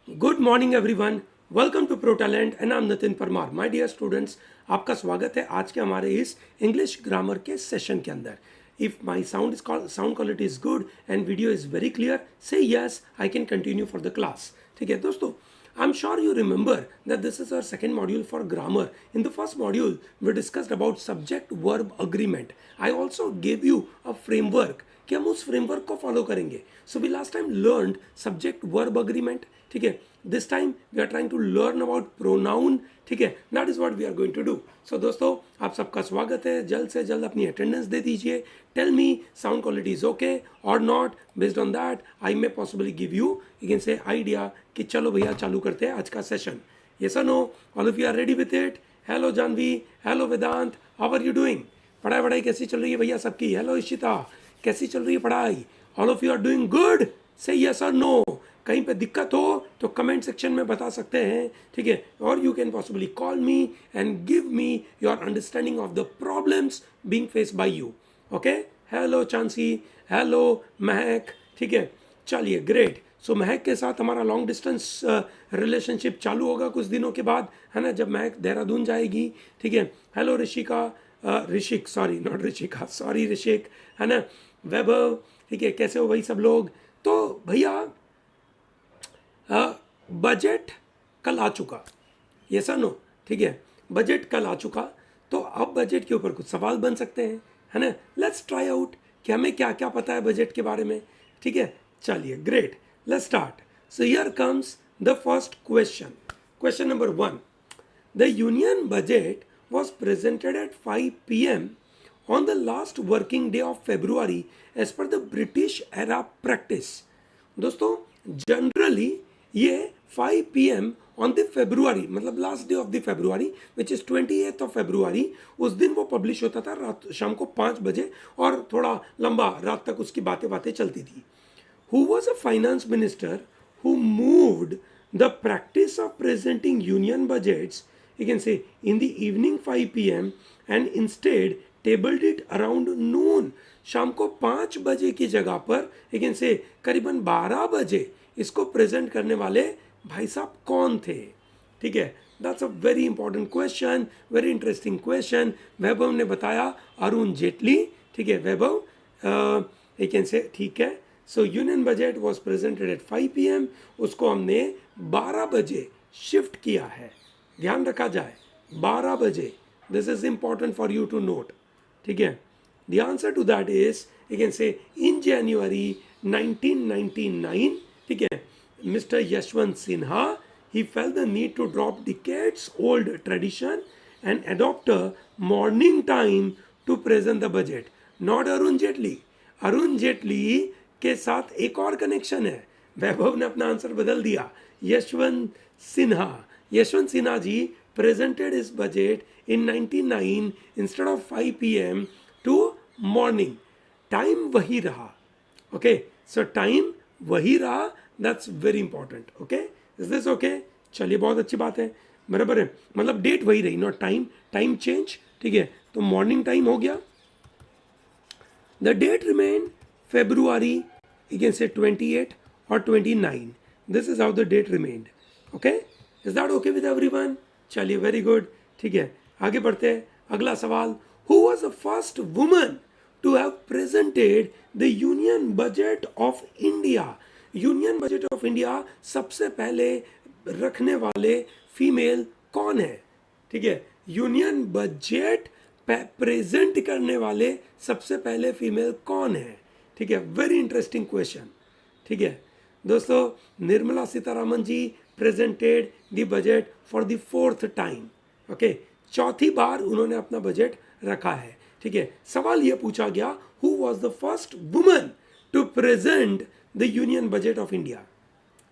Good morning everyone, welcome to ProTalent and I am Nitin Parmar. My dear students, आपका स्वागत है आज के हमारे इस इंग्लिश ग्रामर के सेशन के अंदर। If my sound quality is good and video is very clear, say yes I can continue for the class. ठीक है दोस्तों, I'm sure you remember that this is our second module for grammar. In the first module, we discussed about subject-verb agreement. I also gave you a framework कि हम उस framework को follow करेंगे. So we last time learned subject-verb agreement. ठीक है, this time we are trying to learn about pronoun. ठीक है, that is what we are going to do. So दोस्तों, आप सबका स्वागत है। जल्द से जल्द अपनी attendance दे दीजिए। Tell me sound quality is okay or not. Based on that, I may possibly give you can say idea कि चलो भैया चालू करते हैं आज का session. Yes or no? All of you are ready with it? Hello Janvi, hello Vedant, how are you doing? पढ़ाई कैसी चल रही है भैया सबकी? Hello इशिता, कैसी चल रही है पढ़ाई? All of you are doing good? Say yes or no. कहीं पे दिक्कत हो तो कमेंट सेक्शन में बता सकते हैं। ठीक है, और you can possibly call me and give me your understanding of the problems being faced by you. Okay, hello chancy, hello महक। ठीक है, चलिए ग्रेट। सो महक के साथ हमारा लॉन्ग डिस्टेंस रिलेशनशिप चालू होगा कुछ दिनों के बाद, है ना, जब महक देहरादून जाएगी। ठीक है, hello Rishika, Rishik, sorry not Rishika, sorry ऋषिक, है ना, वैभव। ठीक है, कैसे हो भाई सब लोग? तो भैया बजट कल आ चुका, ये सर नो। ठीक है, बजट कल आ चुका, तो अब बजट के ऊपर कुछ सवाल बन सकते हैं, है ना। लेट्स ट्राई आउट कि हमें क्या क्या पता है बजट के बारे में। ठीक है, चलिए great, let's start. So here comes the first question. Question number 1, the union budget was presented at 5 p.m. on the last working day of February as per the British era practice. दोस्तों generally ये 5 p.m. On the February, मतलब last day of the February which is 28th of February, उस दिन वो publish होता था रात शाम को 5 बजे, और थोड़ा लंबा रात तक उसकी बातें चलती थी। Who was a finance minister who moved the practice of presenting union budgets, you can say, in the evening 5 p.m. and instead tabled it around noon. शाम को 5 बजे की जगह पर you can say करीबन 12 बजे इसको प्रेजेंट करने वाले भाई साहब कौन थे? ठीक है, that's a very important question, very interesting question. Vaibhav ने बताया अरुण जेटली। ठीक है, वैभव यू कैन से, ठीक है। So union budget was presented at 5 p.m. उसको हमने 12 बजे शिफ्ट किया है, ध्यान रखा जाए 12 बजे। This is important for you to note. ठीक है, the answer to that is you can say in January 1999। ठीक है, mister Yashwant Sinha, he felt the need to drop decades old tradition and adopt a morning time to present the budget. Not Arun Jaitley. Arun Jaitley के साथ एक और connection है, वैभव ने अपना answer बदल दिया, Yashwant Sinha. Yashwant Sinha ji presented his budget in 99 instead of 5 p.m. to morning. Time वही रहा। ओके, सो टाइम वही रहा, that's very important. Okay, is this okay? चलिए, बहुत अच्छी बात है, बराबर है, मतलब डेट वही रही, नॉट टाइम, टाइम चेंज। ठीक है, तो मॉर्निंग टाइम हो गया। The date remain February, you can say 28 और 29, this is how the date remained. Okay, is that okay with everyone? चलिए, वेरी गुड। ठीक है, आगे बढ़ते हैं। अगला सवाल, who was the first woman to have presented the union budget of India? Union budget of India सबसे पहले रखने वाले फीमेल कौन है? ठीक है, यूनियन बजट प्रेजेंट करने वाले सबसे पहले फीमेल कौन है? ठीक है, वेरी इंटरेस्टिंग क्वेश्चन। ठीक है दोस्तों, Nirmala Sitharaman ji presented the budget for the 4th time. Okay, चौथी बार उन्होंने अपना बजट रखा है। ठीक है, सवाल यह पूछा गया, who was the first woman to present the union budget of India?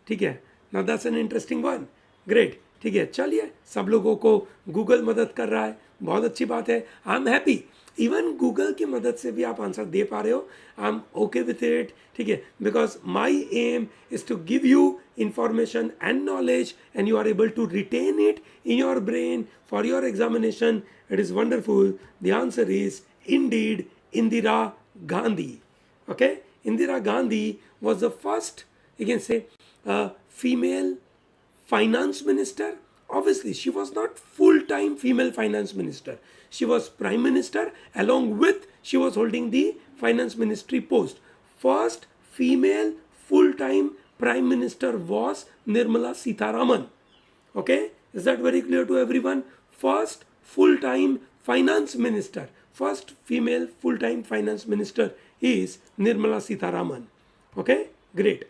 ठीक है, now that's an interesting one, great. ठीक है, चलिए, सब लोगों को गूगल मदद कर रहा है, बहुत अच्छी बात है, आई एम हैप्पी। इवन गूगल की मदद से भी आप आंसर दे पा रहे हो, I am okay with it. ठीक है, because my aim is to give you information and knowledge and you are able to retain it in your brain for your examination. It is wonderful. The answer is indeed Indira Gandhi. Okay, Indira Gandhi was the first, you can say, female finance minister? Obviously, she was not full-time female finance minister. She was prime minister, along with she was holding the finance ministry post. First female full-time prime minister was Nirmala Sitharaman. Okay, is that very clear to everyone? First full-time finance minister, first female full-time finance minister is Nirmala Sitharaman. Okay, great.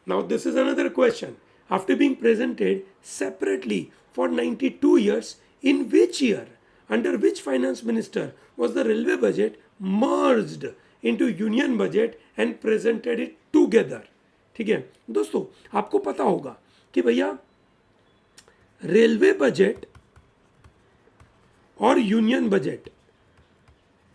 Now this is another question. After being presented separately for 92 years, in which year, under which finance minister was the railway budget merged into union budget and presented it together? ठीक है दोस्तों, आपको पता होगा कि भैया railway budget और union budget,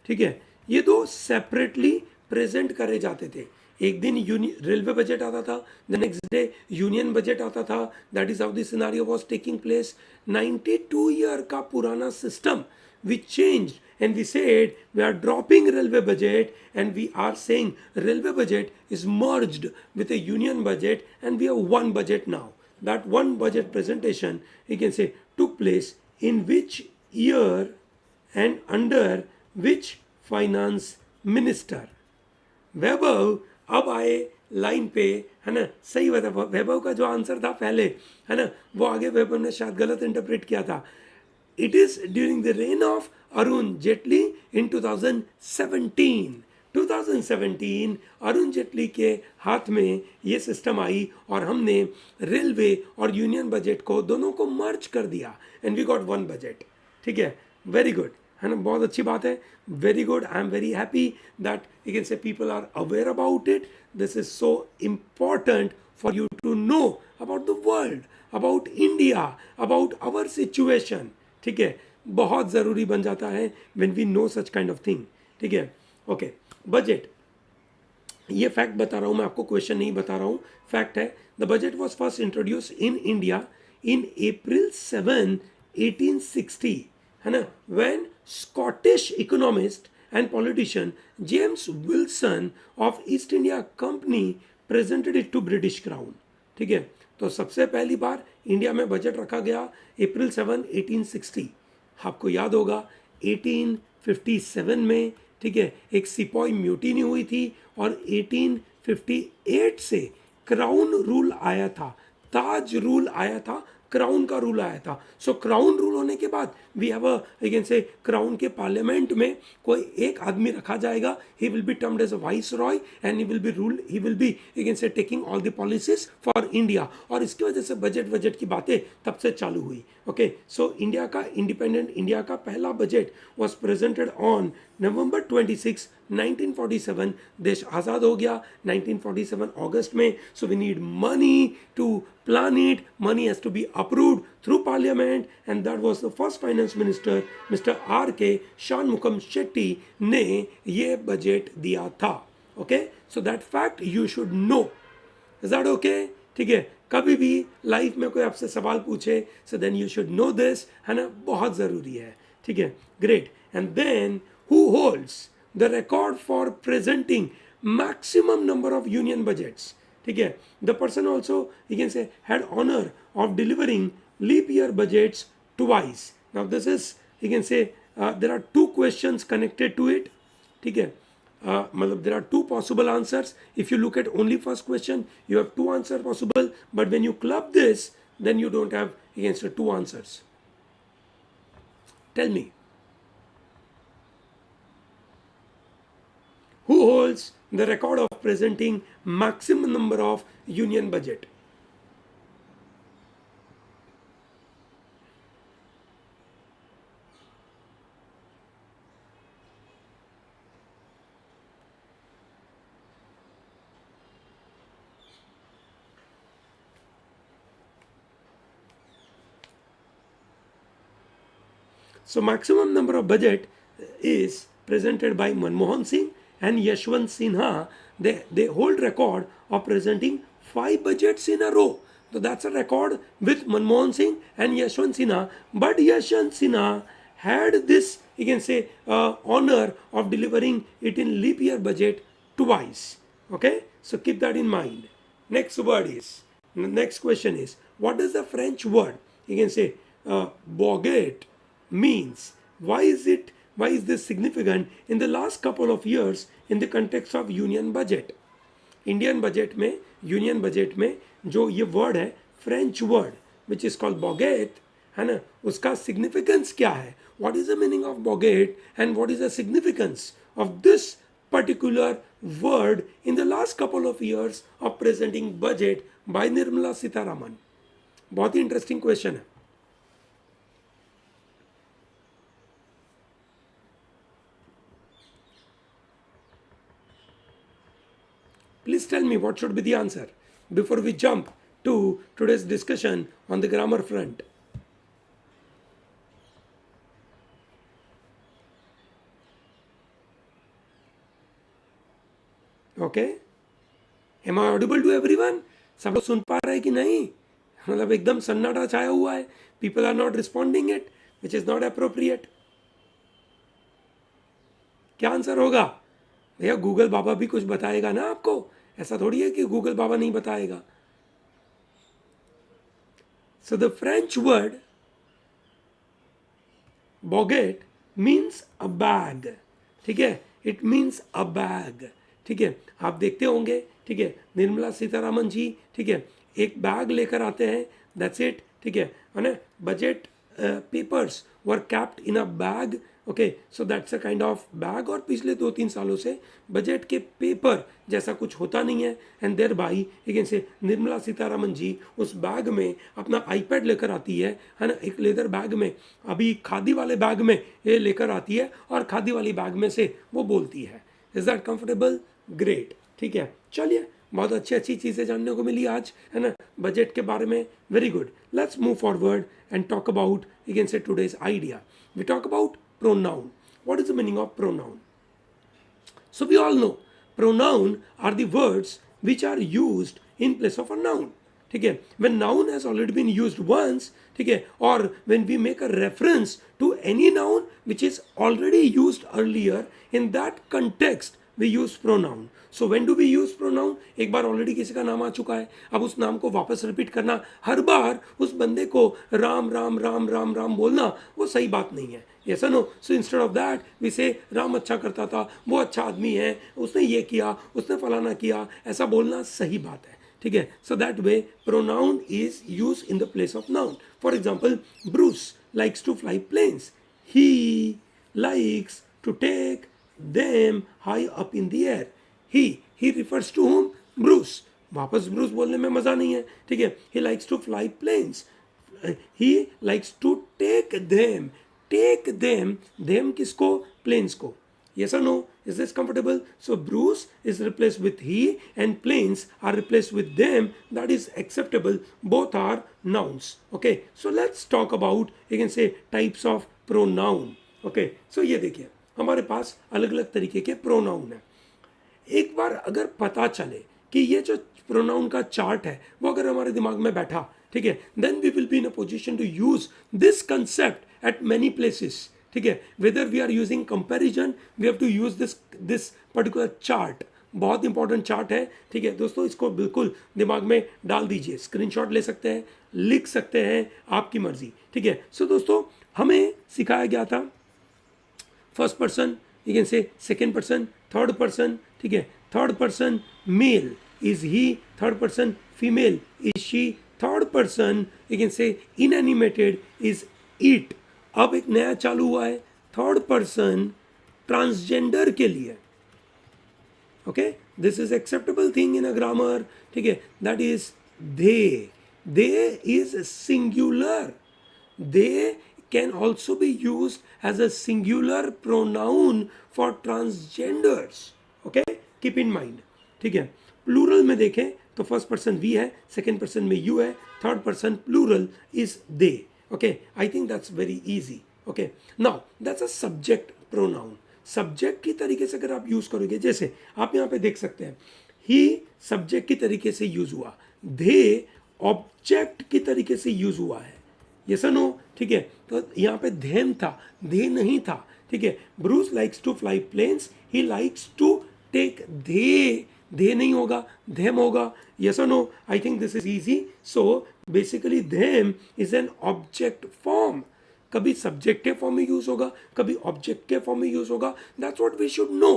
ठीक है, ये दो सेपरेटली प्रेजेंट करे जाते थे. एक दिन रेलवे बजट आता था, the next day union budget आता था. That is how the scenario was taking place. 92 year का पुराना system we changed and we said we are dropping railway budget and we are saying railway budget is merged with a union budget and we have one budget now. That one budget presentation, you can say, took place in which year and under which finance minister? वैभव अब आए line पे, है ना. सही बता, वैभव का जो answer था पहले, है ना, वो आगे वैभव ने शायद गलत इंटरप्रेट किया था. It is during the reign of Arun Jaitley in 2017. 2017 Arun Jaitley के हाथ में ये सिस्टम आई और हमने रेलवे और यूनियन बजट को दोनों को मर्ज कर दिया and we got one budget. ठीक है, वेरी गुड, है ना, बहुत अच्छी बात है. Very good, I am very happy that you can say people are aware about it. This is so important for you to know about the world, about India, about our situation. ठीक है, बहुत ज़रूरी बन जाता है when we know such kind of thing. ठीक है, okay. Budget, ये फैक्ट बता रहा हूँ मैं आपको, क्वेश्चन नहीं बता रहा हूँ, फैक्ट है. The budget was first introduce in India in April 7, 1860, है ना, when Scottish economist and politician James Wilson of East India Company presented it to British crown. ठीक है, तो सबसे पहली बार इंडिया में बजट रखा गया April 7, 1860. आपको याद होगा 1857 में, ठीक है, एक सिपाही म्यूटिनी हुई थी और 1858 से क्राउन रूल आया था, ताज रूल आया था, क्राउन का रूल आया था. सो क्राउन रूल होने के बाद we have a, you can say, crown के पार्लियामेंट में कोई एक आदमी रखा जाएगा. He will be termed as a viceroy and he will be you can say taking all the policies for India. और इसकी वजह से बजट की बातें तब से चालू हुई. ओके, सो इंडिया का इंडिपेंडेंट इंडिया का पहला budget was presented on November 26, 1947. देश आज़ाद हो गया 1947 अगस्त में. So we need money to plan it. Money has to be approved through parliament and that was the first finance minister mister R.K. Shanmukham Shetty ने ये बजट दिया था. Okay, so that fact you should know. Is that okay? ठीक है, कभी भी life में कोई आपसे सवाल पूछे, so then you should know this, है ना, बहुत ज़रूरी है. ठीक है, great. And then who holds the record for presenting maximum number of union budgets? ठीक है, the person also, you can say, had honor of delivering leap year budgets twice. Now this is, you can say, there are two questions connected to it. ठीक है, मतलब there are two possible answers. If you look at only first question, you have two answers possible, but when you club this, then you don't have, you can say, two answers. Tell me, who holds the record of presenting maximum number of union budget? So maximum number of budget is presented by Manmohan Singh and Yashwant Sinha. They hold record of presenting 5 budgets in a row. So that's a record with Manmohan Singh and Yashwant Sinha. But Yashwant Sinha had this, you can say, honor of delivering it in leap year budget twice. Okay, so keep that in mind. Next question is, what does the French word, you can say baguette means? Why is this significant in the last couple of years in the context of union budget? Indian budget में, union budget में जो ये word है French word which is called bougette, है ना, उसका significance क्या है? What is the meaning of bougette and what is the significance of this particular word in the last couple of years of presenting budget by Nirmala Sitharaman? बहुत ही interesting question है. Please tell me what should be the answer before we jump to today's discussion on the grammar front. Okay? Am I audible to everyone? सब लोग सुन पा रहे हैं कि नहीं? मतलब एकदम सन्नाटा छाया हुआ है. People are not responding it, which is not appropriate. क्या आंसर होगा? भैया गूगल बाबा भी कुछ बताएगा ना आपको, ऐसा थोड़ी है कि गूगल बाबा नहीं बताएगा. So the French word bougette means a bag. ठीक है, इट मीन्स अ बैग. ठीक है, आप देखते होंगे, ठीक है, निर्मला सीतारामन जी, ठीक है, एक बैग लेकर आते हैं, दैट्स इट. ठीक है ना, budget papers were capped in a bag. Okay, so that's a kind of bag. और पिछले 2-3 सालों से बजट के पेपर जैसा कुछ होता नहीं है, and thereby you can say Nirmala Sitharaman जी उस बैग में अपना आईपैड लेकर आती है ना, एक लेदर बैग में, अभी खादी वाले बैग में ये लेकर आती है, और खादी वाली बैग में से वो बोलती है. Is that comfortable? ग्रेट. ठीक है, चलिए, बहुत अच्छी अच्छी चीज़ें जानने को मिली आज, है ना, बजट के बारे में. Very good. Let's move forward and talk about you can say today's idea. We talk about pronoun. What is the meaning of pronoun? So we all know pronoun are the words which are used in place of a noun. ठीक है, when noun has already been used once, ठीक है, or when we make a reference to any noun which is already used earlier, in that context we use pronoun. So when do we use pronoun? एक बार already किसी का नाम आ चुका है, अब उस नाम को वापस रिपीट करना, हर बार उस बंदे को राम राम राम राम राम बोलना, वो सही बात नहीं है. Yes or no? So instead of that we say Ram अच्छा करता था, वो अच्छा आदमी है, उसने ये किया, उसने फलाना किया, ऐसा बोलना सही बात है. ठीक है, so that way pronoun is used in the place of noun. For example, Bruce likes to fly planes. He likes to take them high up in the air. He refers to whom? Bruce. वापस Bruce बोलने में मजा नहीं है. ठीक है, he likes to fly planes. He likes to take them. Take them. Them किसको? Planes को. Yes or no? Is this comfortable? So Bruce is replaced with he and planes are replaced with them. That is acceptable. Both are nouns. Okay. So let's talk about, you can say, types of pronoun. Okay. So ये देखिए, हमारे पास अलग अलग तरीके के pronoun है. एक बार अगर पता चले कि ये जो प्रोनाउन का चार्ट है वो अगर हमारे दिमाग में बैठा, ठीक है, then we will be in a position to use this concept at many places. ठीक है, whether we are using comparison, we have to use this particular chart. बहुत इंपॉर्टेंट चार्ट है. ठीक है दोस्तों, इसको बिल्कुल दिमाग में डाल दीजिए. स्क्रीनशॉट ले सकते हैं, लिख सकते हैं, आपकी मर्जी. ठीक है, सो दोस्तों, हमें सिखाया गया था first person, you can say second person, third person. ठीक है, third person male is he, third person female is she, third person you can say inanimate is it. अब एक नया चालू हुआ है, थर्ड पर्सन ट्रांसजेंडर के लिए. Okay, this is acceptable thing in a grammar. ठीक है, that is they. They is singular. They can also be used as a singular pronoun for transgenders. Okay, keep in mind. ठीक है, plural में देखें तो first person we है, second person में you है, third person plural is they. Okay, I think that's very easy. Okay, now that's a subject pronoun. Subject की तरीके से अगर आप यूज करोगे, जैसे आप यहाँ पे देख सकते हैं, ही सब्जेक्ट की तरीके से यूज हुआ, दे ऑब्जेक्ट की तरीके से यूज हुआ है. यस और नो? ठीक है, तो यहाँ पे धेम था, दे नहीं था. ठीक है, Bruce likes to fly planes, he likes to take they नहीं होगा, them होगा. Yes or no? I think this is easy. So basically them is an object form. कभी सब्जेक्टिव फॉर्म में यूज होगा, कभी ऑब्जेक्टिव फॉर्म में use होगा. That's what we should know.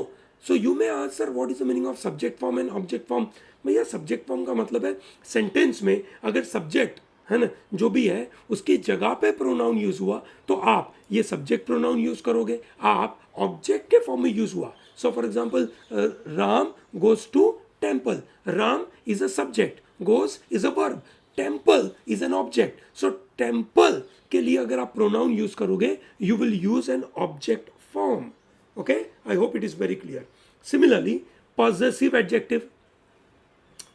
So you may answer what is the meaning of subject form and object form. भैया subject form का मतलब है सेंटेंस में अगर सब्जेक्ट है ना जो भी है उसकी जगह पे प्रोनाउन यूज हुआ तो आप ये सब्जेक्ट प्रोनाउन यूज करोगे. आप ऑब्जेक्ट के फॉर्म में यूज हुआ. So for example Ram goes to temple. Ram is a subject, goes is a verb, temple is an object. So temple के लिए अगर आप प्रोनाउन यूज करोगे you will use an object form. Okay, I hope it is very clear. Similarly possessive adjective,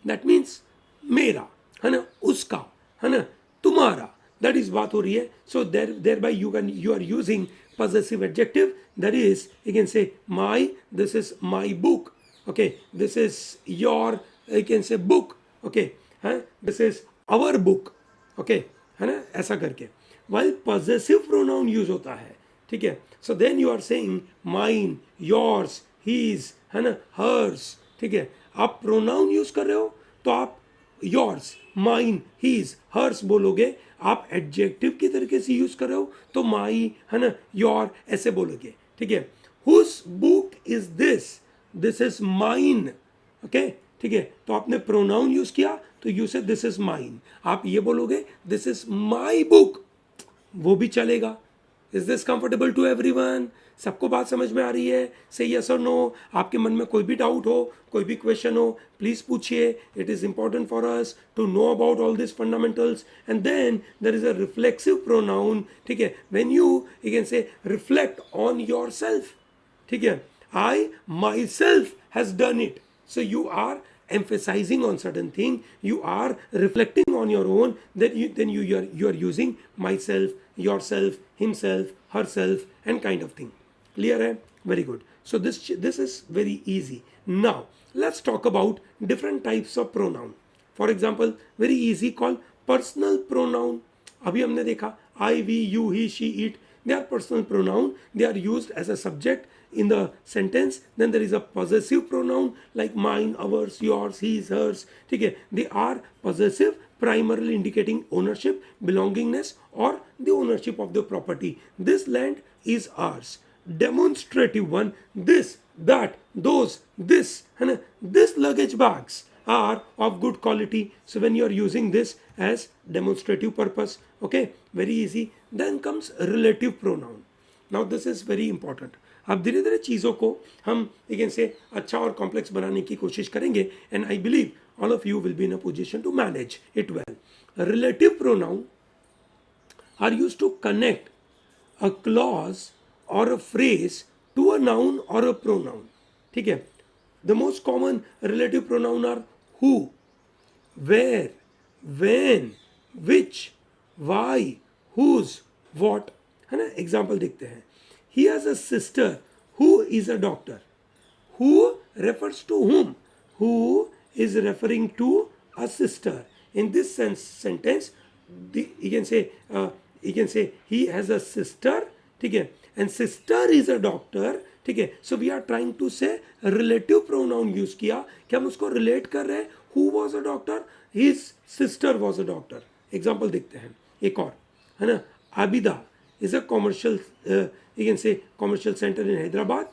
that means मेरा है ना, उसका है ना, तुम्हारा, दैट इज बात हो रही है. So thereby you are using possessive adjective. That is, you can say my, this is my book. Okay, this is your, you can say book. Okay, this is our book. Okay, है ना, ऐसा करके. While possessive pronoun use होता है, ठीक है. So then you are saying mine, yours, his, है ना, hers. ठीक है. आप pronoun use कर रहे हो तो आप yours, mine, his, hers बोलोगे. आप एडजेक्टिव की तरीके से यूज कर रहे हो तो माई है ना, योर ऐसे बोलोगे. ठीक है. Whose book is this, this is mine. Okay, ठीक है. तो आपने प्रोनाउन यूज किया तो यू से दिस इज माइन. आप ये बोलोगे दिस इज माई बुक, वो भी चलेगा. Is this comfortable to everyone? सबको बात समझ में आ रही है? से यस और नो. आपके मन में कोई भी डाउट हो, कोई भी क्वेश्चन हो, प्लीज पूछिए. It is important for us to know about all this fundamentals. And then there is a reflexive pronoun. ठीक है. When you can say reflect on yourself. ठीक है. I myself has done it. So you are emphasizing on certain thing, you are reflecting on your own, then you are using myself, yourself, himself, herself and kind of thing. Clear hai? Very good. So this is very easy. Now let's talk about different types of pronoun. For example, very easy called personal pronoun. अभी हमने देखा I, we, you, he, she, it. They are personal pronoun. They are used as a subject in the sentence. Then there is a possessive pronoun like mine, ours, yours, his, hers. ठीक है. They are possessive, primarily indicating ownership, belongingness or the ownership of the property. This land is ours. Demonstrative one, this, that, those, this, है ना, this luggage bags are of good quality. So when you are using this as demonstrative purpose, okay, very easy. Then comes relative pronoun. Now this is very important. अब धीरे धीरे चीज़ों को हम एक से अच्छा और कॉम्प्लेक्स बनाने की कोशिश करेंगे. And I believe all of you will be in a position to manage it well. Relative pronoun are use to connect a clause और a phrase to a noun और अ प्रोनाउन. ठीक है. The most common relative pronoun are who, where, when, which, why, whose, what. है ना. Example देखते हैं. He has a sister who is a doctor. Who refers to whom? Who is referring to a sister. In this sentence, you can say he has a sister. ठीक है. And sister is a doctor. ठीक है. So we are trying to say relative pronoun use किया कि हम उसको relate कर रहे हैं. Who was a doctor? His sister was a doctor. Example देखते हैं एक और, है ना. Abida is a commercial you can say commercial center in Hyderabad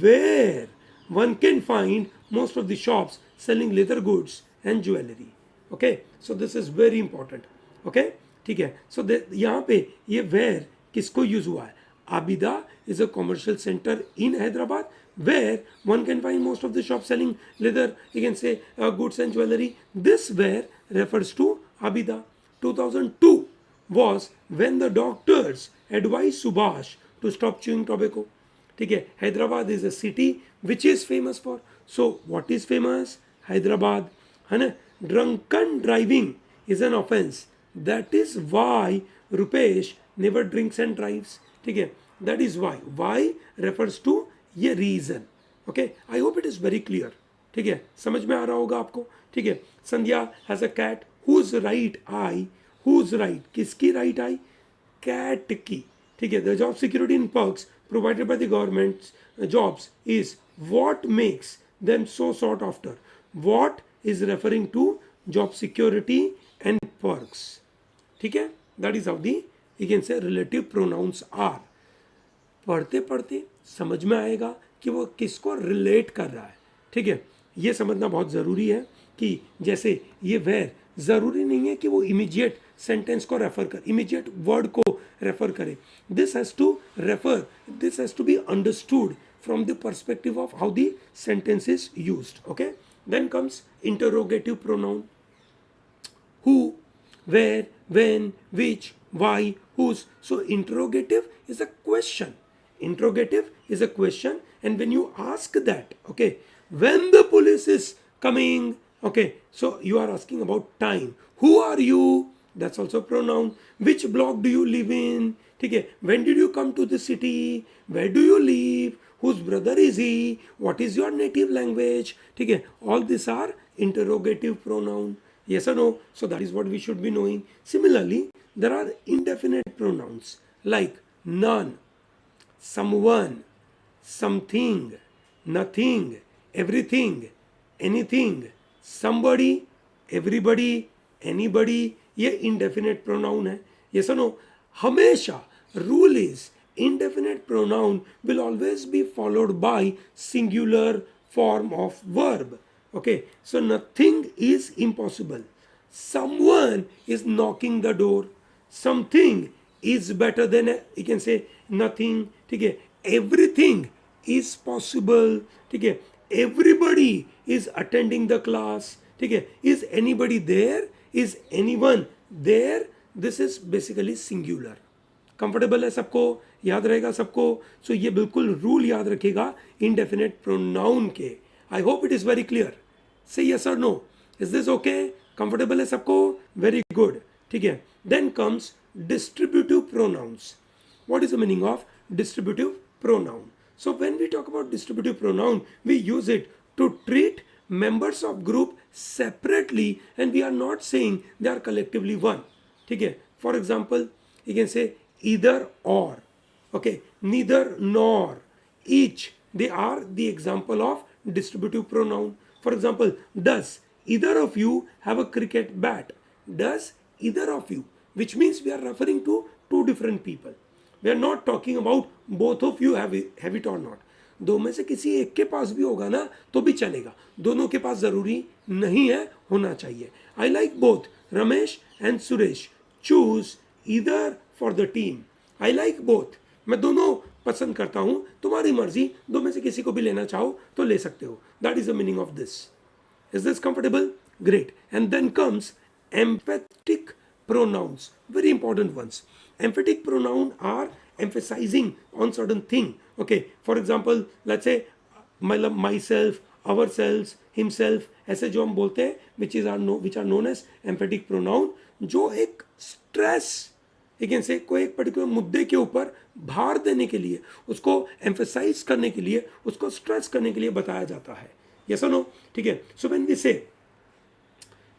where one can find most of the shops selling leather goods and jewelry. Okay, so this is very important. Okay, ठीक है. So यहाँ पे ये where किसको use हुआ है? Abida is a commercial center in Hyderabad where one can find most of the shops selling leather, you can say goods and jewelry. This where refers to Abida. 2002 was when the doctors advised Subhash to stop chewing tobacco. ठीक है. Hyderabad is a city which is famous for. So what is famous? Hyderabad. है ना. Drunken driving is an offense. That is why Rupesh never drinks and drives. ठीक है. That is why. Why refers to ये reason. Okay. I hope it is very clear. ठीक है. समझ में आ रहा होगा आपको. ठीक है. संध्या has a cat whose right eye, whose right, किसकी right eye? Cat की. ठीक है. The job security and perks provided by the government jobs is what makes them so sought after. what is referring to job security and perks. ठीक है, that is how the you can say relative pronouns are. पढ़ते पढ़ते समझ में आएगा कि वो किसको रिलेट कर रहा है. ठीक है, ये समझना बहुत ज़रूरी है कि जैसे ये वेर ज़रूरी नहीं है कि वो इमीडिएट सेंटेंस को रेफर कर, इमीडिएट वर्ड को रेफर करे. This has to refer, this has to be understood from the perspective of how the sentence is used. Okay, then comes interrogative pronoun. Who, where, when, which, why, whose. So interrogative is a question. Interrogative is a question, and when you ask that, okay, when the police is coming, okay, so you are asking about time. Who are you? That's also pronoun. Which block do you live in? Okay, when did you come to the city? Where do you live? Whose brother is he? What is your native language? Okay, all these are interrogative pronoun. Yes or no? So that is what we should be knowing. Similarly, there are indefinite pronouns like none, someone, something, nothing, everything, anything, somebody, everybody, anybody. ये indefinite pronoun है. Yes or no? हमेशा rule is indefinite pronoun will always be followed by singular form of verb. Okay, so nothing is impossible. Someone is knocking the door. Something is better than you can say nothing. ठीक है, everything is possible. ठीक है, everybody is attending the class. ठीक है, is anybody there? Is anyone there? This is basically singular. Comfortable है सबको, याद रहेगा सबको. सो ये बिल्कुल रूल याद रखिएगा इनडेफिनेट प्रोनाउन के. I hope it is very clear. Say yes और no, is this okay? Comfortable है सबको? Very good. ठीक है, then comes distributive pronouns. What is the meaning of distributive pronoun? So when we talk about distributive pronoun, we use it to treat members of group separately, and we are not saying they are collectively one. ठीक है, for example, you can say either or, okay, neither nor, each. They are the example of distributive pronoun. For example, does either of you have a cricket bat? Does either of you, which means we are referring to two different people. We are not talking about both of you have it or not. दो में से किसी एक के पास भी होगा ना तो भी चलेगा, दोनों के पास जरूरी नहीं है होना चाहिए. I like both Ramesh and Suresh. Choose either for the team. I like both, मैं दोनों पसंद करता हूं, तुम्हारी मर्जी, दो में से किसी को भी लेना चाहो तो ले सकते हो. That is the meaning of this. Is this comfortable? Great. And then comes emphatic pronouns, very important ones. Emphatic pronoun are emphasizing on certain thing. Okay, for example, let's say myself, ourselves, himself, ऐसे जो हम बोलते हैं which are known as emphatic pronoun, जो एक stress you can say कोई एक particular मुद्दे के ऊपर भार देने के लिए, उसको emphasize करने के लिए, उसको stress करने के लिए बताया जाता है. Yes or no? ठीक है. So when we say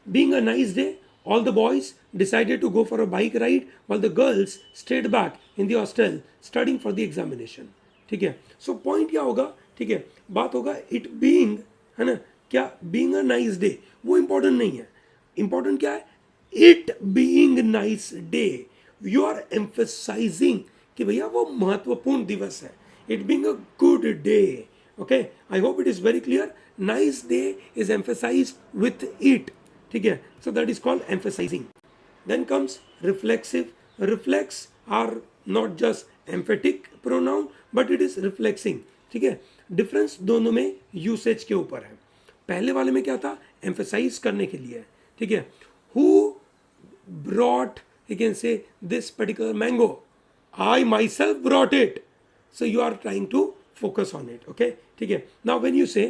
being a nice day, all the boys decided to go for a bike ride while the girls stayed back in the hostel studying for the examination. ठीक है. So point क्या होगा? ठीक है, बात होगा it being, है ना, क्या बीइंग अ नाइस डे वो इंपॉर्टेंट नहीं है. इंपॉर्टेंट क्या है? It being nice day. You are emphasizing कि भैया वो महत्वपूर्ण दिवस है. It being a good day. Okay, I hope it is very clear. Nice day is emphasized with it. ठीक है, so that is called emphasizing. Then comes reflexive. Reflex are not just emphatic pronoun but it is reflexing. ठीक है, difference दोनों में usage के ऊपर है. पहले वाले में क्या था? एम्फेसाइज करने के लिए. ठीक है, who brought, you can say, this particular mango? I myself brought it. So you are trying to focus on it. Okay, ठीक है. Now when you say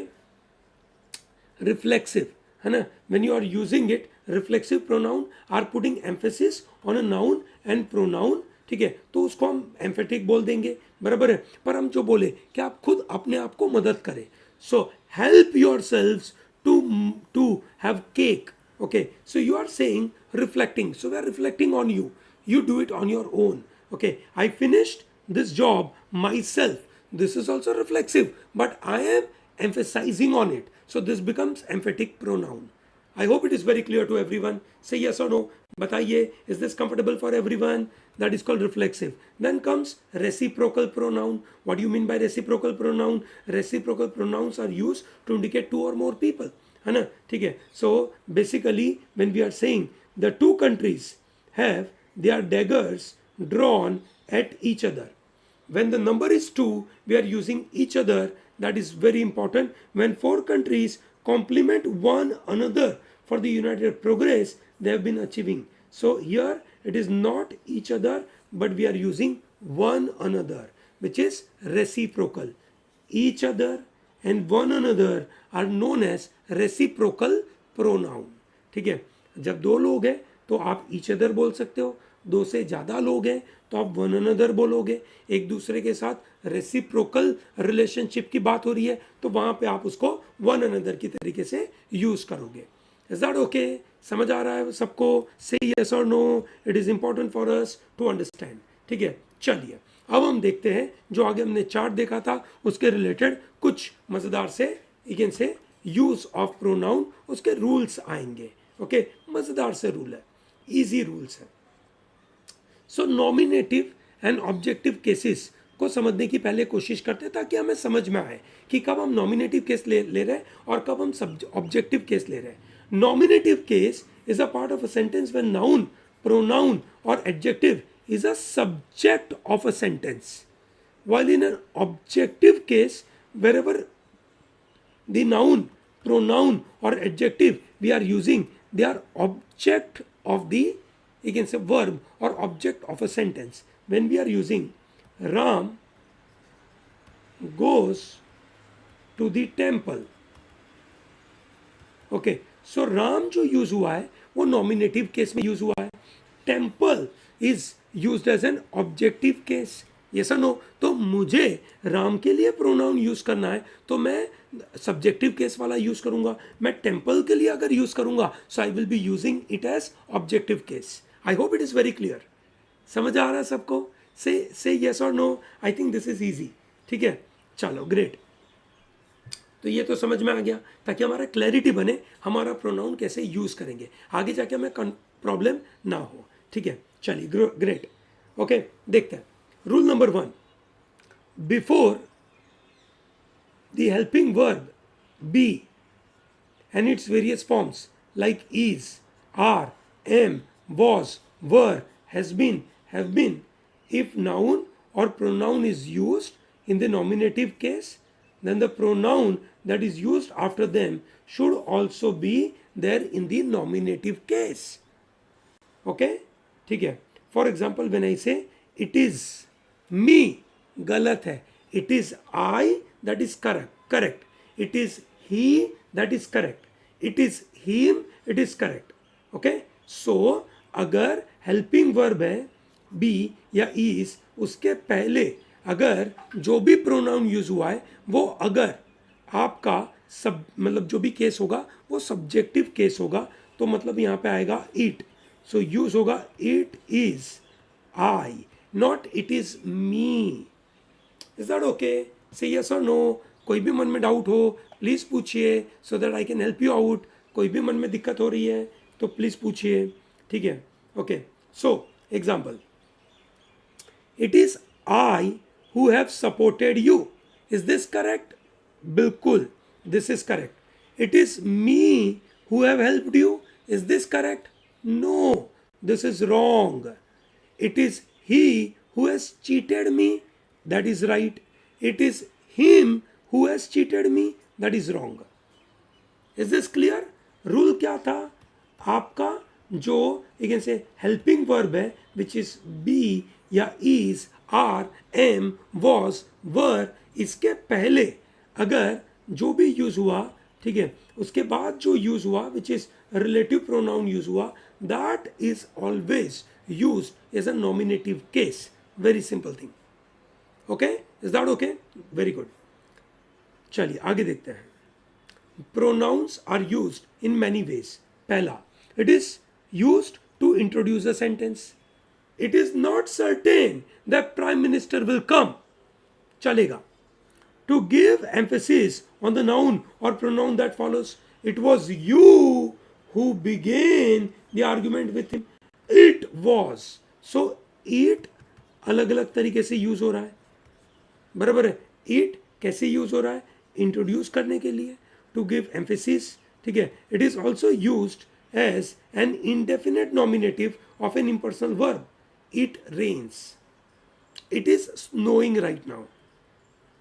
reflexive, है ना, when you are using it, reflexive pronoun are putting emphasis on a noun and pronoun. ठीक है, तो उसको हम emphatic बोल देंगे, बराबर है. पर हम जो बोले कि आप खुद अपने आप को मदद करें. So help yourselves to have cake. Okay, so you are saying reflecting. So we are reflecting on you. You do it on your own. Okay, I finished this job myself. This is also reflexive, but I am emphasizing on it. So this becomes emphatic pronoun. I hope it is very clear to everyone. Say yes or no. Bataiye, is this comfortable for everyone? That is called reflexive. Then comes reciprocal pronoun. What do you mean by reciprocal pronoun? Reciprocal pronouns are used to indicate two or more people. है ना? ठीक है. So basically when we are saying the two countries have their daggers drawn at each other. When the number is 2, we are using each other. That is very important. When 4 countries complement one another for the united progress they have been achieving. So here it is not each other, but we are using one another, which is reciprocal. Each other and one another are known as reciprocal pronoun. ठीक है. जब दो लोग हैं तो आप each other बोल सकते हो. दो से ज़्यादा लोग हैं तो आप वन अनदर बोलोगे. एक दूसरे के साथ रेसिप्रोकल रिलेशनशिप की बात हो रही है तो वहाँ पे आप उसको वन अनदर की तरीके से यूज़ करोगे. Is that okay? समझ आ रहा है सबको? से यस और no. It is important for us to understand. ठीक है. चलिए अब हम देखते हैं जो आगे हमने चार्ट देखा था उसके रिलेटेड कुछ मज़ेदार से यू से यूज़ ऑफ प्रोनाउन उसके रूल्स आएंगे. ओके. मज़ेदार से रूल है, ईजी रूल्स है. सो नॉमिनेटिव एंड ऑब्जेक्टिव केसेस को समझने की पहले कोशिश करते हैं ताकि हमें समझ में आए कि कब हम नॉमिनेटिव केस ले रहे हैं और कब हम ऑब्जेक्टिव केस ले रहे हैं. Nominative case is a part of a sentence when noun, pronoun or adjective is a subject of a sentence, while in an objective case wherever the noun, pronoun or adjective we are using they are object of the, you can say, verb or object of a sentence. When we are using Ram goes to the temple. Okay, so Ram जो use हुआ है वो nominative case में use हुआ है. Temple is used as an objective case. Yes और no? तो मुझे राम के लिए प्रोनाउन यूज करना है तो मैं सब्जेक्टिव केस वाला यूज करूंगा. मैं टेम्पल के लिए अगर यूज करूंगा so I will be using it as objective case. I hope it is very clear. समझ आ रहा है सबको? से यस और no. I think this is easy. ठीक है. चलो ग्रेट. तो ये तो समझ में आ गया ताकि हमारा क्लैरिटी बने हमारा प्रोनाउन कैसे यूज करेंगे आगे जाके हमें प्रॉब्लम ना हो. ठीक है. चलिए ग्रेट. ओके. देखते हैं. Rule number 1. Before the helping verb be and its various forms like is, are, am, was, were, has been, have been, if noun or pronoun is used in the nominative case, then the pronoun that is used after them should also be there in the nominative case. Okay? ठीक है. For example, when I say it is me, गलत है. It is I, that is correct. It is he, that is correct. It is him, it is correct. Okay? So अगर helping verb है be या is, उसके पहले अगर जो भी pronoun यूज हुआ है वो अगर आपका सब मतलब जो भी केस होगा वो सब्जेक्टिव केस होगा तो मतलब यहाँ पे आएगा it. So यूज होगा it is I, not it is me. Is that okay? Say yes or no. कोई भी मन में डाउट हो प्लीज़ पूछिए सो that I can help you out. कोई भी मन में दिक्कत हो रही है तो प्लीज़ पूछिए. ठीक है. Okay. So example. It is I who have supported you. Is this correct? बिल्कुल this is correct. It is me who have helped you. Is this correct? No, this is wrong. It is he who has cheated me. That is right. It is him who has cheated me, that is wrong. Is this clear? Rule क्या था आपका? जो you can say helping verb है which is be या is, are, am, was, were, इसके पहले अगर जो भी यूज हुआ, ठीक है, उसके बाद जो यूज हुआ which is relative pronoun use हुआ, that is always used as a nominative case. Very simple thing. Okay? Is that okay? Very good. चलिए आगे देखते हैं. Pronouns are used in many ways. पहला, it is used to introduce a sentence. It is not certain that Prime Minister will come. चलेगा. to give emphasis on the noun or pronoun that follows. It was you who began the argument with him. It was. So it अलग अलग तरीके से use हो रहा है, बराबर है. इट कैसे यूज हो रहा है? इंट्रोड्यूस करने के लिए, टू गिव एम्फेसिस. ठीक है. It is also used as an indefinite nominative of an impersonal verb. It rains. It is snowing right now.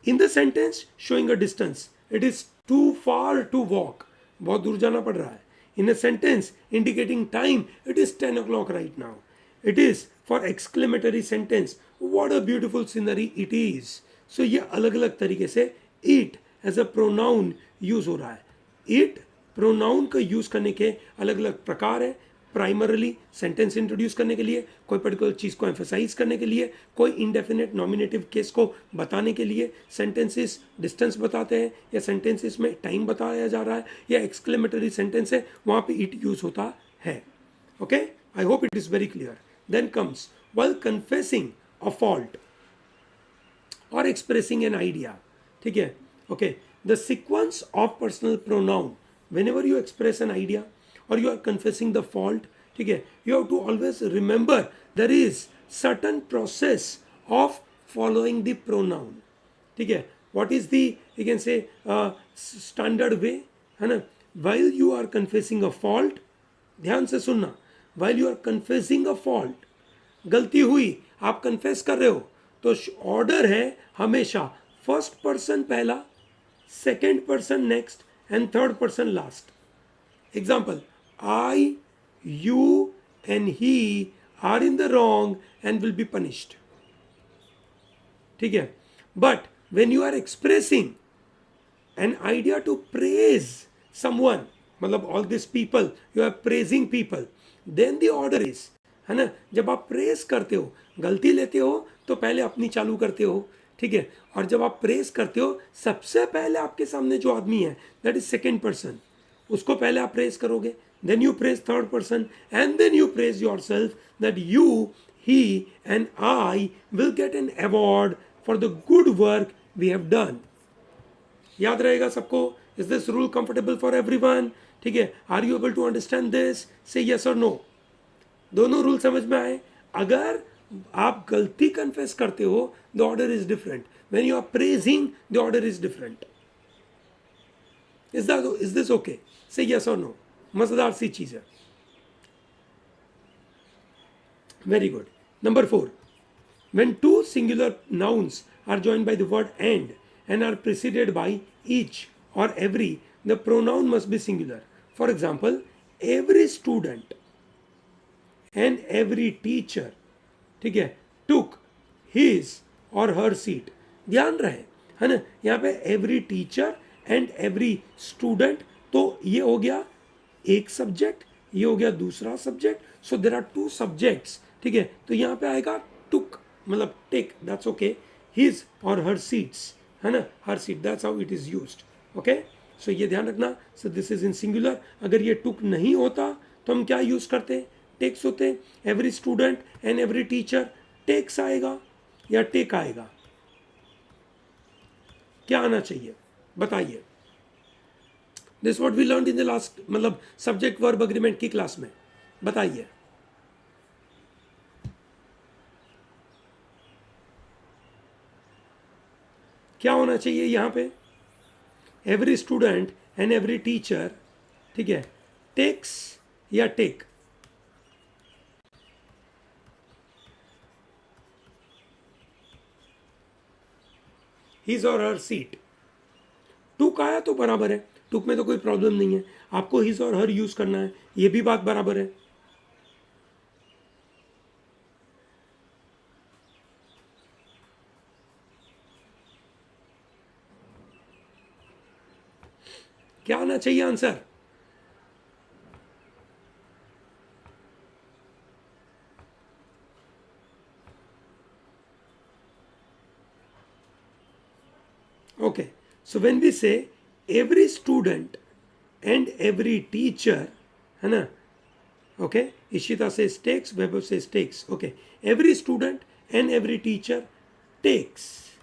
In the sentence showing a distance, it is too far to walk. बहुत दूर जाना पड़ रहा है. In a sentence indicating time, it is 10 o'clock right now. It is for exclamatory sentence, what a beautiful scenery it is. So ये अलग अलग तरीके से it as a pronoun use हो रहा है. इट प्रोनाउन का यूज करने के अलग अलग प्रकार है. प्राइमरली सेंटेंस इंट्रोड्यूस करने के लिए, कोई पर्टिकुलर चीज़ को एम्फेसाइज करने के लिए, कोई इंडेफिनेट नॉमिनेटिव केस को बताने के लिए. सेंटेंसेस डिस्टेंस बताते हैं या सेंटेंसेस में टाइम बताया जा रहा है या एक्सक्लेमेटरी सेंटेंस है, वहाँ पे इट यूज होता है. Okay, I hope it is very clear. Then comes while confessing a fault or expressing an idea. ठीक है. Okay, the sequence of personal pronoun whenever you express an idea or you are confessing the fault, ठीक है, you have to always remember there is certain process of following the pronoun. ठीक है. What is the, you can say, standard way, है ना? While you are confessing a fault, ध्यान से सुनना, while you are confessing a fault, गलती हुई, आप कन्फेस कर रहे हो, तो ऑर्डर है हमेशा फर्स्ट पर्सन पहला, second person next and third person last. Example, I, you and he are in the wrong and will be punished. ठीक है. But when you are expressing an idea to praise someone, मतलब all this people, you are praising people, then the order is, है ना, जब आप press करते हो, गलती लेते हो तो पहले अपनी चालू करते हो. ठीक है. और जब आप प्रेस करते हो, सबसे पहले आपके सामने जो आदमी है, दैट इज सेकेंड पर्सन, उसको पहले आप प्रेस करोगे. Then you press third person and then you press yourself that you, he and I will get an award for the good work we have done. याद रहेगा सबको? Is this rule comfortable for everyone? ठीक है. Are you able to understand this? Say yes और no. दोनों rule समझ में आए? अगर आप गलती कन्फेस करते हो, the order is different. When you are praising, the order is different. Is this okay? Say yes और नो. मजेदार सी चीज है. Very good. Number 4, when two singular nouns are joined by the word and are preceded by each or every, the pronoun must be singular. For example, every student and every teacher, ठीक है, took his or her seat. ध्यान रहे, है ना, यहाँ पे every teacher and every student, तो ये हो गया एक सब्जेक्ट, ये हो गया दूसरा subject. So there are two subjects. ठीक है. तो यहाँ पे आएगा took, मतलब take, that's okay, his or her seats, है ना, her seat, that's how it is used. okay, so ये ध्यान रखना. so this is in singular. अगर ये took नहीं होता तो हम क्या यूज करते? टेक्स होते. Every student and every teacher, takes आएगा या टेक आएगा? क्या आना चाहिए बताइए? This what we learn in the last, मतलब सब्जेक्ट वर्ब अग्रीमेंट की क्लास में. बताइए. क्या होना चाहिए यहां पे? Every student and every teacher. ठीक है. टेक्स या टेक? हिज और हर सीट. टुक आया तो बराबर है, टुक में तो कोई प्रॉब्लम नहीं है. आपको हिज और हर यूज करना है, ये भी बात बराबर है. क्या आना चाहिए answer? Okay, so when we say every student and every teacher, है ना, okay, Ishita says takes, Vaibhav says takes. Okay, every student and every teacher takes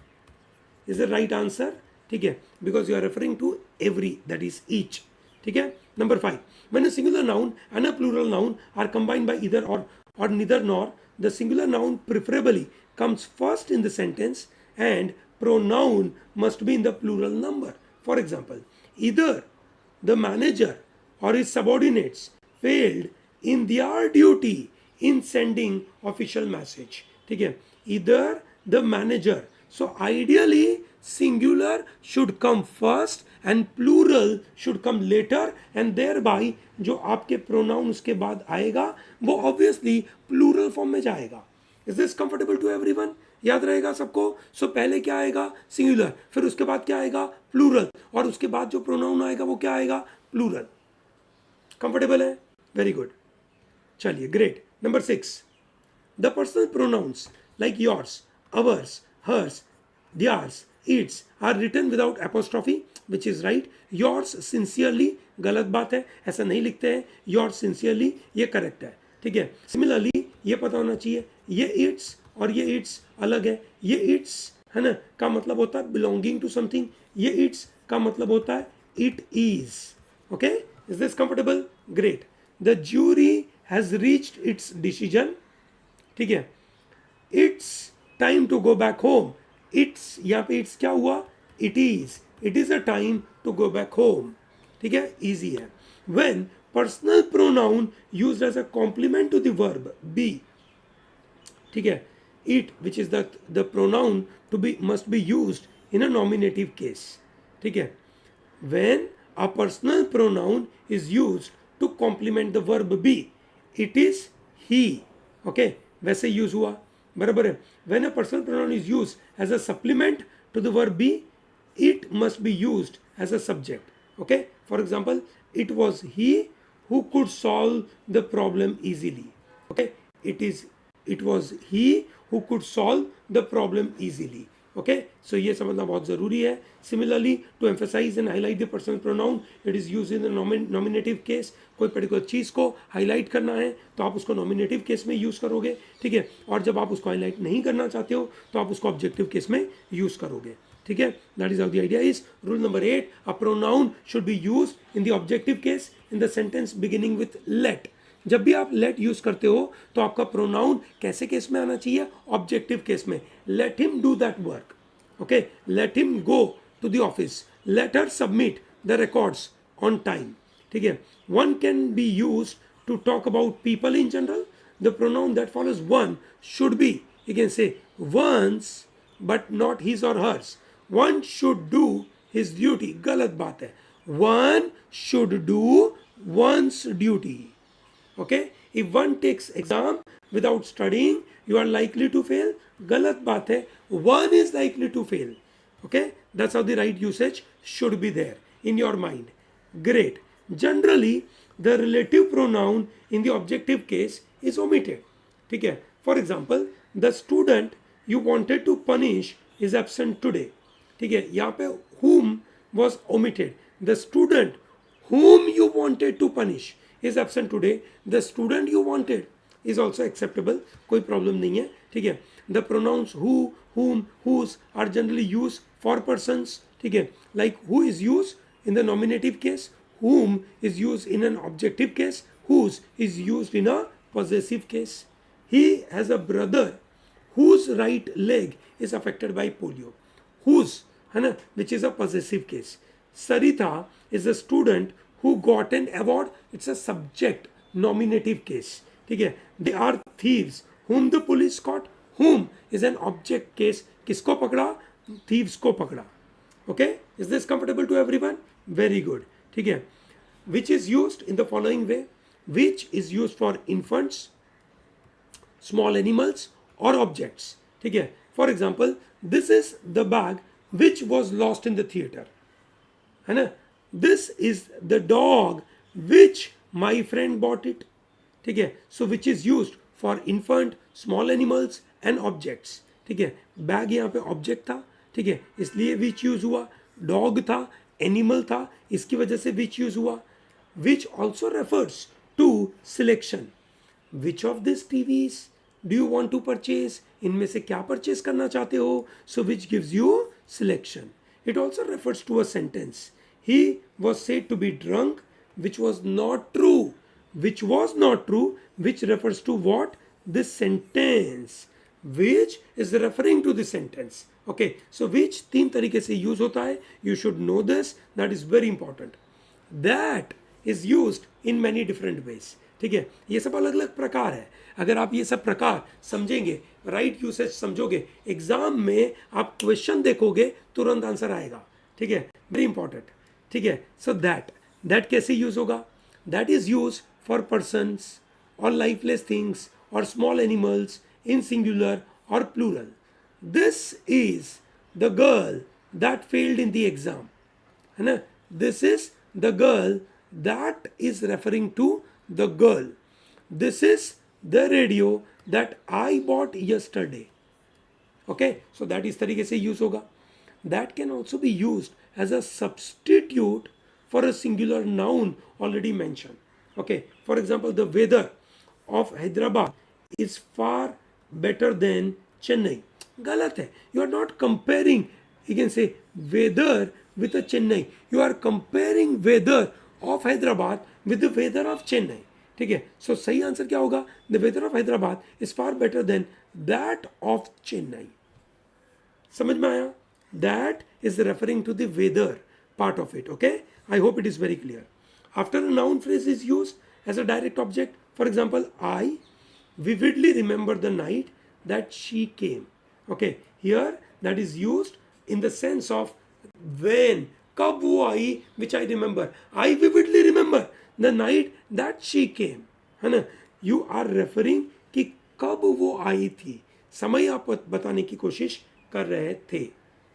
is the right answer. ठीक है, because you are referring to every, that is each, ठीक है. Number 5, when a singular noun and a plural noun are combined by either or neither nor, the singular noun preferably comes first in the sentence and pronoun must be in the plural number. For example, either the manager or his subordinates failed in their duty in sending official message, ठीक है. Either the manager, so ideally singular should come first and plural should come later, and thereby जो आपके pronoun उसके बाद आएगा वो obviously plural form में जाएगा. Is this comfortable to everyone? याद रहेगा सबको. सो पहले क्या आएगा? सिंगुलर, फिर उसके बाद क्या आएगा? प्लूरल, और उसके बाद जो प्रोनाउन आएगा वो क्या आएगा? प्लूरल. कंफर्टेबल है? Very good. चलिए, great. Number 6, the personal pronouns like yours, ours, hers, theirs, its are written without apostrophe, which is right. Yours sincerely गलत बात है, ऐसा नहीं लिखते हैं. yours sincerely ये करेक्ट है, ठीक है. सिमिलरली ये पता होना चाहिए, ये इट्स और ये इट्स अलग है. ये इट्स है ना का मतलब होता है बिलोंगिंग टू समथिंग, ये इट्स का मतलब होता है it is. Okay, is this comfortable? Great. The jury has reached its decision, ठीक है. It's time to go back home. It's, यहाँ पे इट्स क्या हुआ? It is a time to go back home, ठीक है. इजी है. When personal pronoun used as a complement to the verb be, ठीक है. It which is the pronoun to be must be used in a nominative case, ठीक है. When a personal pronoun is used to complement the verb be, it is he. Okay, वैसे use हुआ, बराबर है. When a personal pronoun is used as a supplement to the verb be, it must be used as a subject. Okay, for example, it was he who could solve the problem easily. Okay, it was he who could solve the problem easily. Okay, so ये समझना बहुत ज़रूरी है. Similarly, to emphasize and highlight the personal pronoun, it is used in the nominative case. कोई particular चीज़ को highlight करना है तो आप उसको नॉमिनेटिव केस में यूज़ करोगे, ठीक है. और जब आप उसको हाईलाइट नहीं करना चाहते हो तो आप उसको ऑब्जेक्टिव केस में यूज़ करोगे, ठीक है. That is how the idea is. Rule number 8, a pronoun should be use in the objective case in the sentence beginning with let. जब भी आप लेट यूज करते हो तो आपका प्रोनाउन कैसे केस में आना चाहिए? ऑब्जेक्टिव केस में. Let him do that work, okay. Let him go to the office. Let her submit the records on time, ठीक है. One can be use to talk about people in general. The pronoun that follows one should be, you can say one's but not his or hers. One should do his duty, गलत बात है. One should do one's duty. Okay, if one takes exam without studying, you are likely to fail. गलत बात है. One is likely to fail. Okay, that's how the right usage should be there in your mind. Great. Generally, the relative pronoun in the objective case is omitted. ठीक है. For example, the student you wanted to punish is absent today. ठीक है. यहाँ पे whom was omitted. The student whom you wanted to punish is absent today. The student you wanted is also acceptable, कोई problem नहीं है, ठीक है. The pronouns who, whom, whose are generally used for persons, ठीक है. Like who is used in the nominative case, whom is used in an objective case, whose is used in a possessive case. He has a brother whose right leg is affected by polio. Whose है ना, which is a possessive case. Sarita is a student who got an award. It's a subject nominative case, ठीक है. They are thieves whom the police caught. Whom is an object case. किसको पकड़ा? Thieves को पकड़ा. Okay, is this comfortable to everyone? Very good, ठीक है. Which is used in the following way. Which is used for infants, small animals or objects, ठीक है. For example, this is the bag which was lost in the theater, है ना. This is the dog which my friend bought it, ठीक है. So which is used for infant, small animals and objects, ठीक है. Bag यहाँ पे object था, ठीक है, इसलिए which यूज हुआ. डॉग था, एनिमल था, इसकी वजह से which यूज हुआ. Which also refers to selection. Which of these TVs do you want to purchase? इनमें से क्या परचेज करना चाहते हो? So which gives you selection. It also refers to a sentence. He was said to be drunk, which was not true. Which was not true, which refers to what? This sentence. Which is referring to the sentence. Okay, so which तीन तरीके से use होता है. You should know this. That is very important. That is used in many different ways. ठीक है, ये सब अलग अलग प्रकार है. अगर आप ये सब प्रकार समझेंगे, राइट यूसेज समझोगे, एग्जाम में आप क्वेश्चन देखोगे तुरंत आंसर आएगा. ठीक है, वेरी इंपॉर्टेंट. ठीक है, सो दैट कैसे यूज होगा? That is use for persons और लाइफलेस थिंग्स और स्मॉल एनिमल्स इन सिंगुलर और plural. This is the girl that failed in the exam, है ना. This is the girl, that is referring to the girl. This is the radio that I bought yesterday. Okay, so that is तरीके से use होगा. That can also be used as a substitute for a singular noun already mentioned. Okay, for example, the weather of Hyderabad is far better than Chennai. गलत है. You are not comparing, you can say, weather with a Chennai. You are comparing weather of Hyderabad with the weather of Chennai. ठीक है, सो सही answer क्या होगा? The weather of Hyderabad is far better than that of Chennai. समझ में आया? That is referring to the weather part of it. Okay, I hope it is very clear. After a noun phrase is use as a direct object, for example, I vividly remember the night that she came. Okay, here that is used in the sense of when, कब वो आई, which I remember. I vividly remember the night that she came, है ना. You are referring कि कब वो आई थी, समय आप बताने की कोशिश कर रहे थे.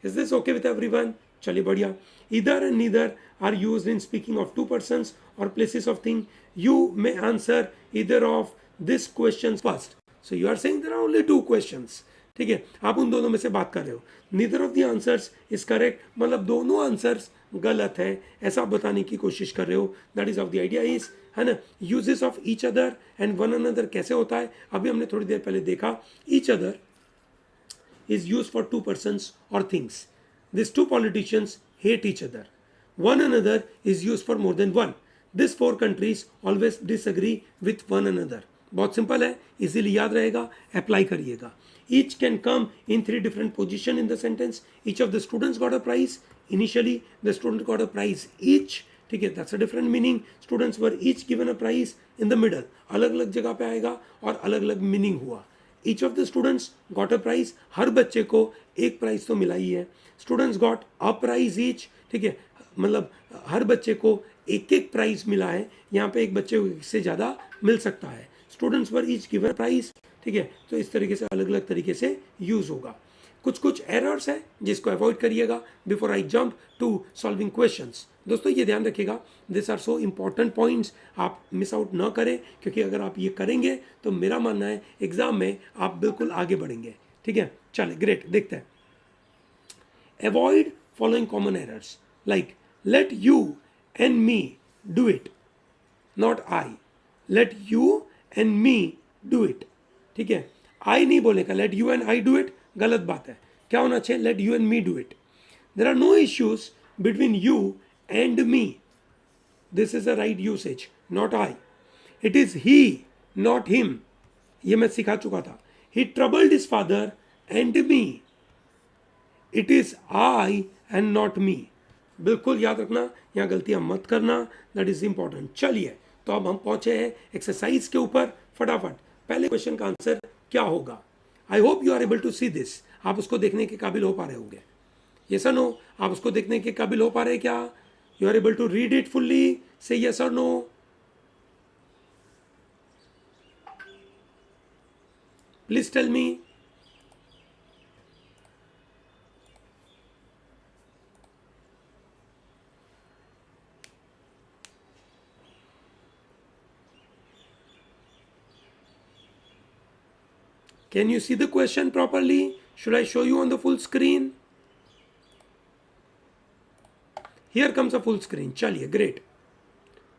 Is this okay with everyone? चलिए बढ़िया. Either and neither are used in speaking of two persons or places of thing. You may answer either of this questions first. So you are saying there are only two questions. ठीक है, आप उन दोनों में से बात कर रहे हो. Neither of the answers is correct, मतलब दोनों आंसर्स गलत है, ऐसा बताने की कोशिश कर रहे हो. That is of the idea is, है ना. Uses of each other and one another कैसे होता है, अभी हमने थोड़ी देर पहले देखा. Each other is use for two persons or things. This two politicians hate each other. One another is use for more than one. This four countries always disagree with one another. बहुत simple है, easily याद रहेगा, apply करिएगा. Each can come in three different positions in the sentence. Each of the students got a prize. Initially, the student got a prize each. ठीक है, that's a different meaning. Students were each given a prize in the middle. अलग अलग जगह पे आएगा और अलग अलग मीनिंग हुआ. Each of the students got a prize. हर बच्चे को एक प्राइज तो मिला ही है. Students got a prize each. ठीक है, मतलब हर बच्चे को एक एक प्राइज मिला है. यहाँ पे एक बच्चे से ज़्यादा मिल सकता है. Students were each given a prize. ठीक है, तो इस तरीके से अलग अलग तरीके से यूज होगा. कुछ एरर्स है जिसको अवॉइड करिएगा before I jump to solving questions. दोस्तों ये ध्यान रखिएगा, this are so important points, आप मिस आउट ना करें, क्योंकि अगर आप ये करेंगे तो मेरा मानना है एग्जाम में आप बिल्कुल आगे बढ़ेंगे. ठीक है, चले ग्रेट, देखते हैं. Avoid following common errors like let you and me do it, not I. Let you and me do it. ठीक है, आई नहीं बोलेगा, let you and I do it, गलत बात है. क्या होना चाहिए? Let you and me do it. There are no issues between you and me. This is a right usage, not I. It is he, not him. ये मैं सिखा चुका था. He troubled his father and me. It is I and not me. बिल्कुल याद रखना, यहाँ गलतियां मत करना, दैट इज इंपॉर्टेंट. चलिए, तो अब हम पहुंचे हैं एक्सरसाइज के ऊपर. फटाफट पहले क्वेश्चन का आंसर क्या होगा? I hope you are able to see this. आप उसको देखने के काबिल हो पा रहे होंगे. यस और नो? आप उसको देखने के काबिल हो पा रहे हैं क्या? You are able to read it fully? Say yes और no. Please tell me. Can you see the question properly? Should I show you on the full screen? Here comes a full screen. चलिए, great.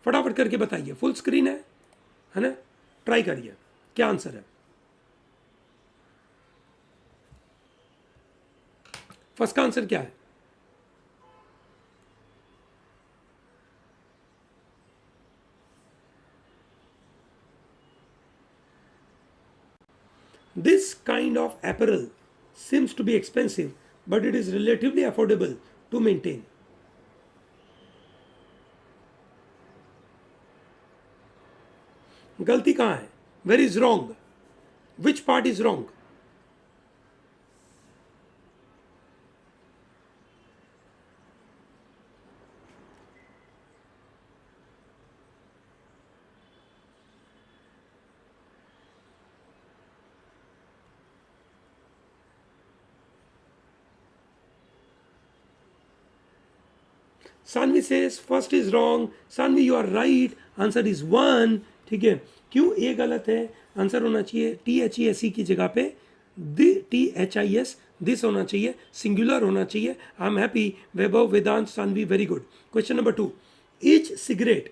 फटाफट करके बताइए. Full screen है ना? Try करिए. क्या answer है? फर्स्ट का आंसर क्या है? This kind of apparel seems to be expensive, but it is relatively affordable to maintain. गलती कहाँ है? Where is wrong? Which part is wrong? Sanvi says first is wrong. Sanvi, you are right. Answer is one. ठीक है, क्यों ए गलत है? Answer होना चाहिए THESE की जगह पे THIS, दिस होना चाहिए, सिंगुलर होना चाहिए. I am happy. Vaibhav, Vedant, Saanvi, very good. Question number 2. Each cigarette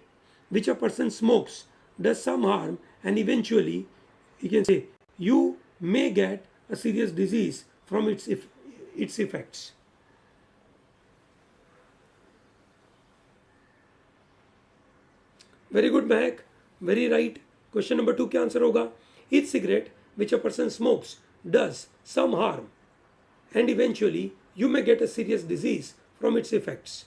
which a person smokes does some harm, and eventually you can say you may get a serious disease from its effects. Very good, Mahek. Very right. Question number 2 क्या answer होगा? Each cigarette which a person smokes does some harm, and eventually you may get a serious disease from its effects.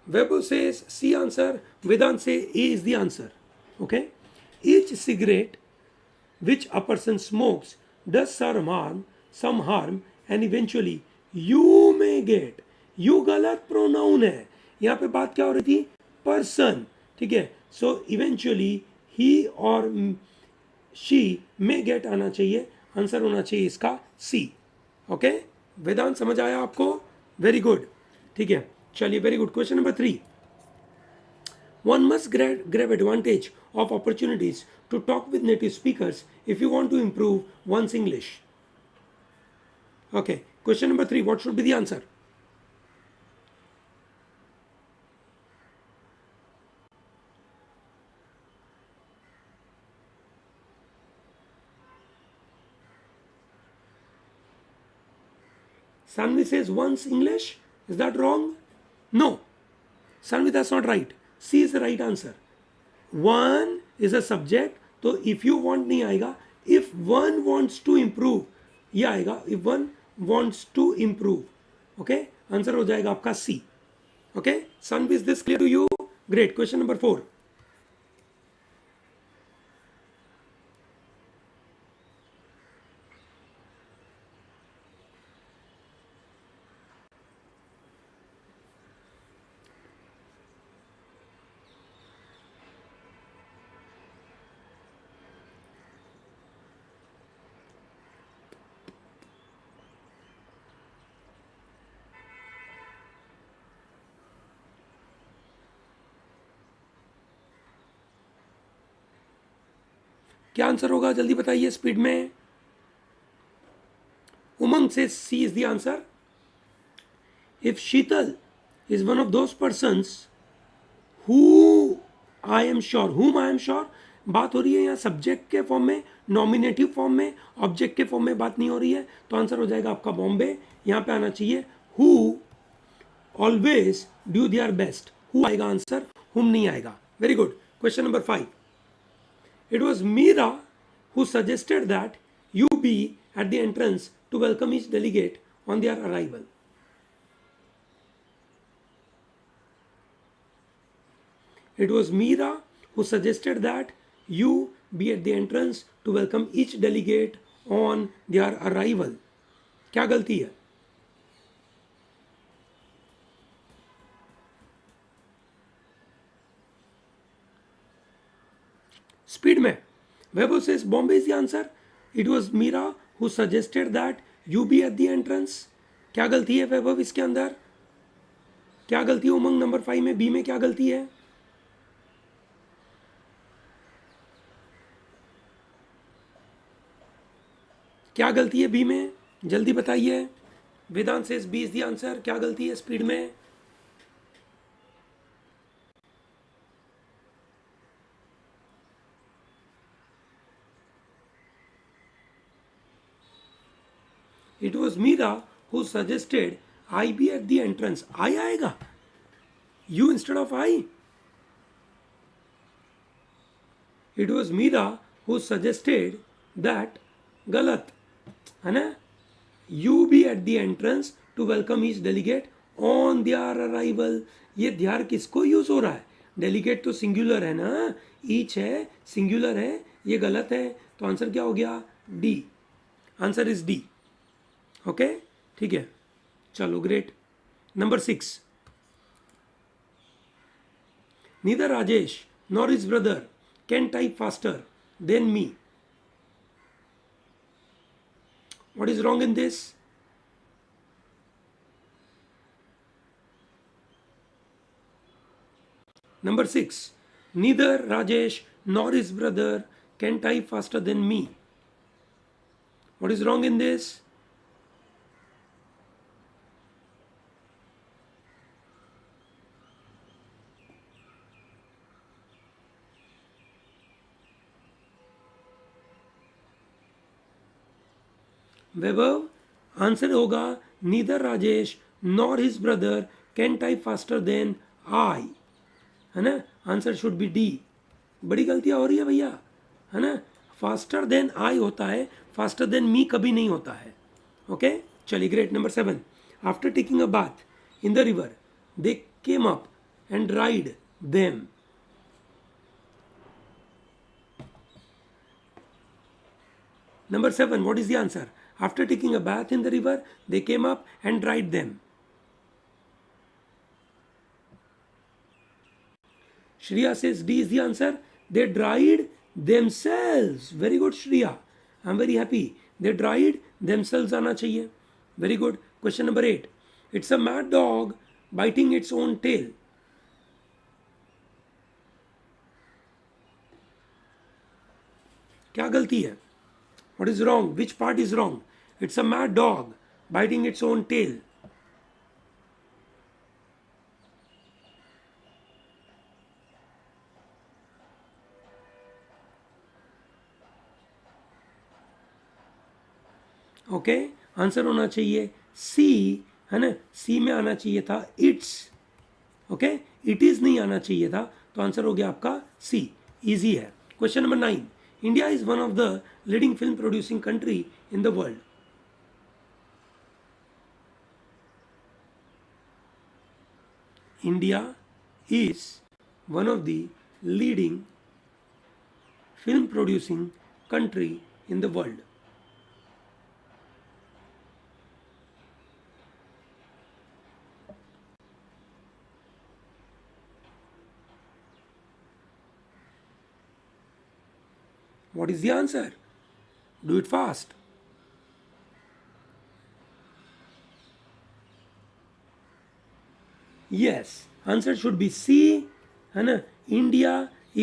Weber says C answer, Vedant say A is the answer. Okay? Each cigarette which a person smokes does some harm, and eventually you may get. You गलत pronoun है. यहाँ पे बात क्या हो रही थी? Person. ठीक है, सो इवेंचुअली ही और शी मे गेट आना चाहिए. आंसर होना चाहिए इसका सी. ओके, वेदांत समझ आया आपको? Very good. ठीक है, चलिए, very good. Question number 3. One must grab advantage of opportunities to talk with native speakers if you want to improve one's English. Okay, question number 3. What should be the answer? Sanvi says one's English. Is that wrong? No. Sanvi, that's not right. C is the right answer. One is a subject, तो if you want नहीं आएगा. If one wants to improve, ये आएगा. If one wants to improve. Okay? Answer हो जाएगा आपका C. Okay? Sanvi, is this clear to you? Great. Question number 4. क्या answer होगा? जल्दी बताइए स्पीड में. Umang say C is the answer. If Sheetal is one of those persons who I am sure, whom I am sure, बात हो रही है यहाँ सब्जेक्ट के फॉर्म में, नॉमिनेटिव फॉर्म में, ऑब्जेक्ट के फॉर्म में बात नहीं हो रही है, तो आंसर हो जाएगा आपका बॉम्बे. यहाँ पे आना चाहिए who always do their best. Who आएगा आंसर, हुम नहीं आएगा. Very good. Question number 5. It was Meera who suggested that you be at the entrance to welcome each delegate on their arrival. It was Meera who suggested that you be at the entrance to welcome each delegate on their arrival. क्या गलती है? Speed में. Weber says Bombay is the answer. It was Meera who suggested that you be at the entrance. क्या गलती है Weber इसके अंदर? क्या गलती है उमंग नंबर 5 में? बी में क्या गलती है? क्या गलती है बी में? जल्दी बताइए. वेदांत says B is the answer. क्या गलती है स्पीड में? It was Meera who suggested I be at the entrance. I आएगा, you instead of I. It was Meera who suggested that, गलत है ना. You be at the entrance to welcome each delegate on their arrival. ये ध्यान किसको use हो रहा है? डेलीगेट तो सिंगुलर है ना, ईच है, सिंगुलर है, ये गलत है. तो आंसर क्या हो गया? D. Answer is D. Okay, ठीक है, चलो great. Number 6. Neither Rajesh nor his brother can type faster than me. What is wrong in this? Number 6. Neither Rajesh nor his brother can type faster than me. What is wrong in this? Vaibhav, answer होगा neither Rajesh nor his brother can type faster than I, है ना. Answer should be D. बड़ी गलतियां हो रही है भैया, है ना. फास्टर देन आई होता है, फास्टर देन मी कभी नहीं होता है. ओके, चलिए great. Number 7. After taking a bath in the river they came up and dried them. Number 7. What is the answer? After taking a bath in the river, they came up and dried them. Shreya says D is the answer. They dried themselves. Very good, Shreya. I'm very happy. They dried themselves. आना चाहिए. Very good. Question number 8. It's a mad dog biting its own tail. क्या गलती है? What is wrong? Which part is wrong? It's a mad dog biting its own tail. Okay, answer होना चाहिए सी, है ना. सी में आना चाहिए था इट्स. ओके, इट इज नहीं आना चाहिए था, तो आंसर हो गया आपका सी. इजी है. Question number 9. India is one of the leading film producing country in the world. India is one of the leading film producing country in the world. What is the answer? Do it fast. Yes, answer should be C, है ना. India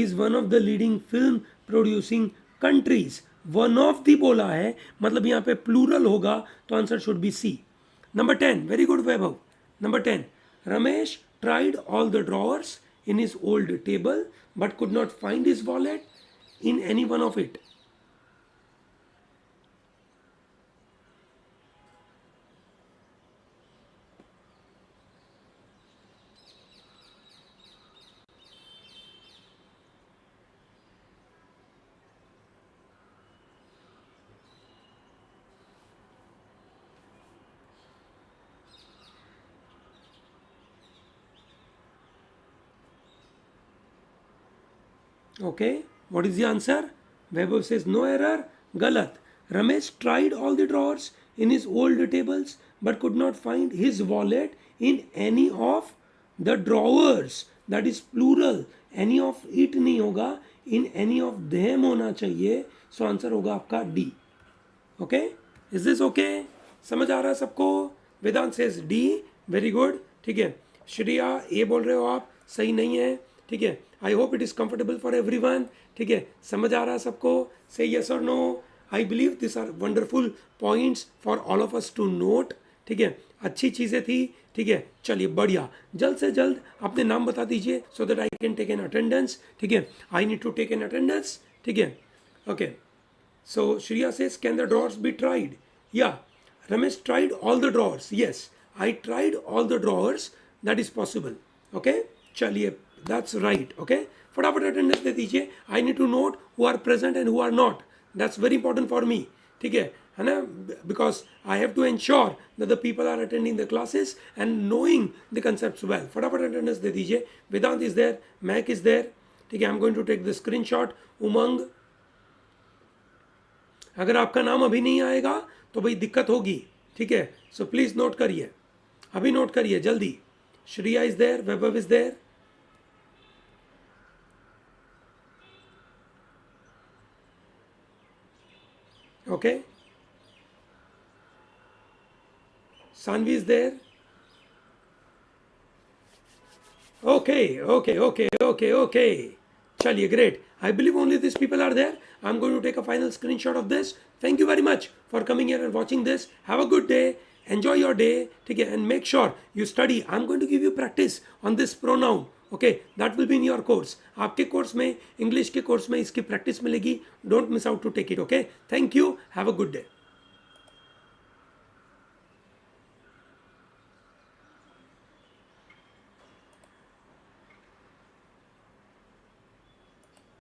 is one of the leading film producing countries. One of the बोला है, मतलब यहाँ पे plural होगा, तो answer should be C. Number 10. Very good Vaibhav. Number 10. Ramesh tried all the drawers in his old table but could not find his wallet in any one of it. Okay, what is the answer? Vaibhav says no error. Galat. Ramesh tried all the drawers in his old tables but could not find his wallet in any of the drawers. That is plural. Any of it नहीं होगा, in any of them होना चाहिए. So answer होगा आपका D. Okay? Is this okay? समझ आ रहा है सबको? वेदांत says D. Very good. ठीक है. श्रेया ए बोल रहे हो आप, सही नहीं है. ठीक है. आई hope it is comfortable for everyone. ठीक है, समझ आ रहा है सबको? से यस और no. I believe this are wonderful points for all of us to note. ठीक है, अच्छी चीज़ें थी. ठीक है, चलिए बढ़िया. जल्द से जल्द अपने नाम बता दीजिए so that I can take an attendance. ठीक है, I need to take an attendance. ठीक है, okay. So Shreya says can the drawers be tried? या Ramesh tried all the drawers. Yes, I tried all the drawers that is possible. Okay, चलिए, that's right. Okay, फटाफट attendance दे दीजिए. I need to note who are present and who are not. That's very important for me. ठीक है ना, because I have to ensure that the people are attending the classes and knowing the concepts well. फटाफट attendance दे दीजिए. Vedant is there, Mac is there. ठीक है, I'm going to take the screenshot. उमंग, अगर आपका नाम अभी नहीं आएगा तो भाई दिक्कत होगी. ठीक है, सो प्लीज नोट करिए, अभी नोट करिए जल्दी. Shreya is there, Vaibhav is there. Okay, Saanvi is there. Okay. Chaliye, great. I believe only these people are there. I'm going to take a final screenshot of this. Thank you very much for coming here and watching this. Have a good day. Enjoy your day. Okay, and make sure you study. I'm going to give you practice on this pronoun. Okay, that will be in your course. आपके course में, English के course में इसकी practice मिलेगी. Don't miss out to take it. Okay, thank you. Have a good day.